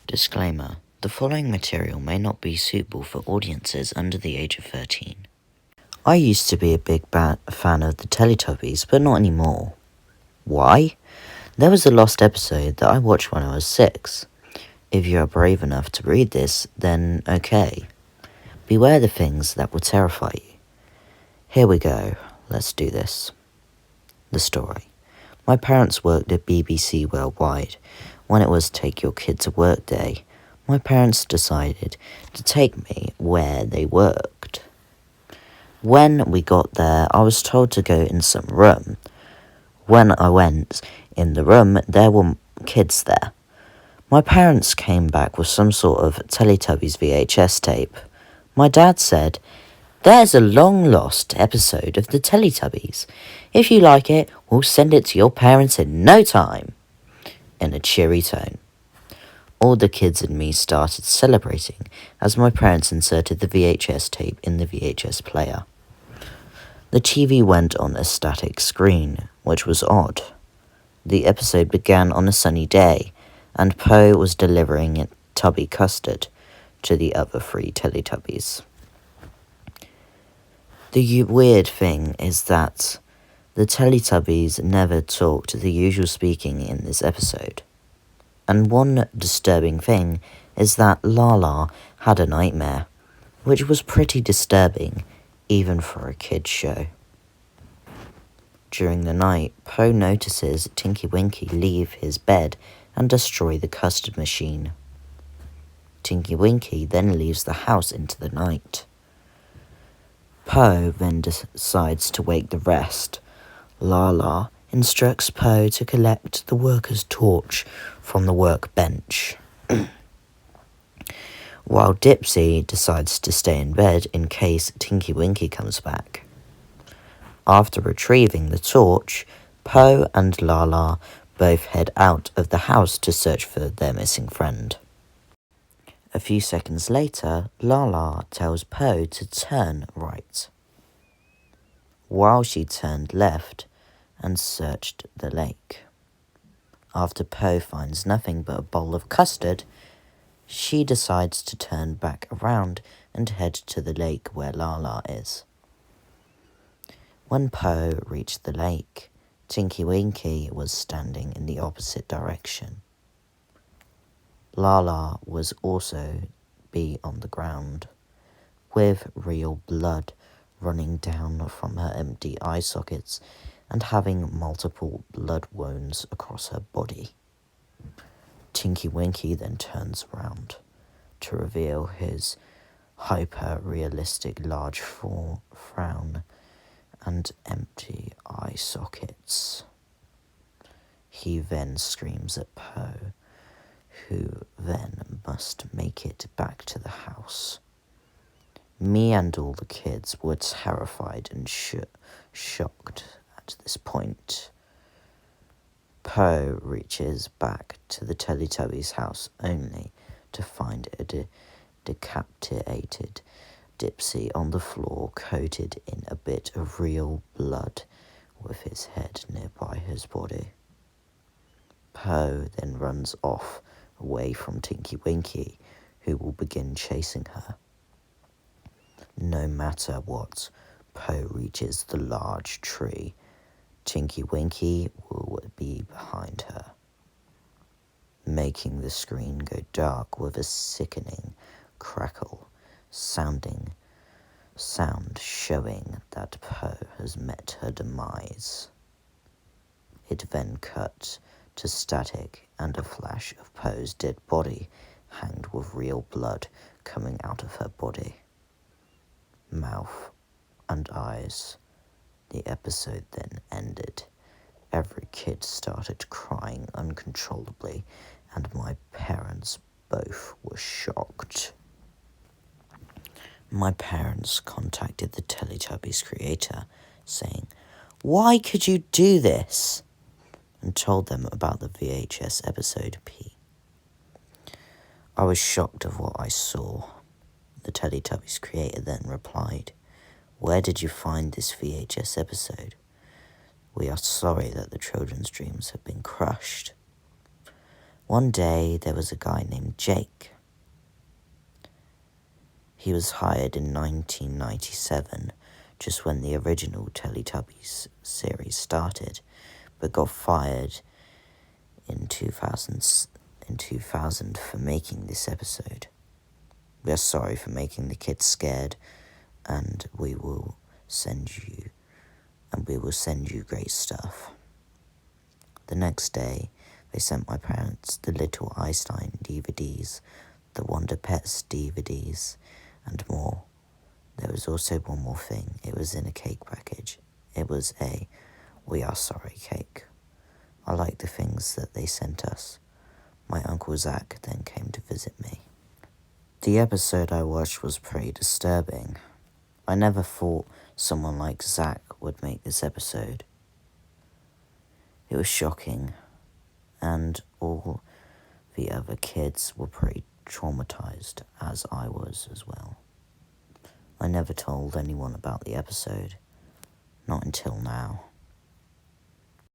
Disclaimer: the following material may not be suitable for audiences under the age of 13. I used to be a big fan of the Teletubbies, but not anymore. Why? There was a lost episode that I watched when I was 6. If you are brave enough to read this, then okay. Beware the things that will terrify you. Here we go, let's do this. The story. My parents worked at BBC Worldwide. When it was Take Your Kid to Work Day, my parents decided to take me where they worked. When we got there, I was told to go in some room. When I went in the room, there were kids there. My parents came back with some sort of Teletubbies VHS tape. My dad said, "There's a long-lost episode of the Teletubbies. If you like it, we'll send it to your parents in no time," in a cheery tone. All the kids and me started celebrating as my parents inserted the VHS tape in the VHS player. The TV went on a static screen, which was odd. The episode began on a sunny day, and Poe was delivering tubby custard to the other 3 Teletubbies. The weird thing is that the Teletubbies never talked the usual speaking in this episode. And one disturbing thing is that Lala had a nightmare, which was pretty disturbing, even for a kid's show. During the night, Poe notices Tinky Winky leave his bed and destroy the custard machine. Tinky Winky then leaves the house into the night. Poe then decides to wake the rest. Lala instructs Poe to collect the worker's torch from the workbench, while Dipsy decides to stay in bed in case Tinky Winky comes back. After retrieving the torch, Poe and Lala both head out of the house to search for their missing friend. A few seconds later, Lala tells Poe to turn right, while she turned left and searched the lake. After Poe finds nothing but a bowl of custard, she decides to turn back around and head to the lake where Lala is. When Poe reached the lake, Tinky Winky was standing in the opposite direction. Lala was also on the ground, with real blood running down from her empty eye sockets and having multiple blood wounds across her body. Tinky Winky then turns around to reveal his hyper-realistic large frown and empty eye sockets. He then screams at Poe, who then must make it back to the house. Me and all the kids were terrified and shocked at this point. Poe reaches back to the Teletubbies' house only to find a decapitated Dipsy on the floor, coated in a bit of real blood, with his head nearby his body. Poe then runs off away from Tinky Winky, who will begin chasing her. No matter what, Poe reaches the large tree. Tinky Winky will be behind her, making the screen go dark with a sickening crackle sound showing that Poe has met her demise. It then cut to static and a flash of Poe's dead body hanged with real blood coming out of her body, mouth and eyes. The episode then ended. Every kid started crying uncontrollably, and my parents both were shocked. My parents contacted the Teletubbies creator, saying, "Why could you do this?" and told them about the VHS episode P. I was shocked of what I saw. The Teletubbies creator then replied, "Where did you find this VHS episode? We are sorry that the children's dreams have been crushed." One day, there was a guy named Jake. He was hired in 1997, just when the original Teletubbies series started, but got fired in 2000 for making this episode. We are sorry for making the kids scared, and we will send you great stuff. The next day, they sent my parents the Little Einstein DVDs, the Wonder Pets DVDs, and more. There was also one more thing. It was in a cake package. It was a "We Are Sorry" cake. I liked the things that they sent us. My Uncle Zach then came to visit me. The episode I watched was pretty disturbing. I never thought someone like Zach would make this episode. It was shocking, and all the other kids were pretty traumatized, as I was as well. I never told anyone about the episode, not until now.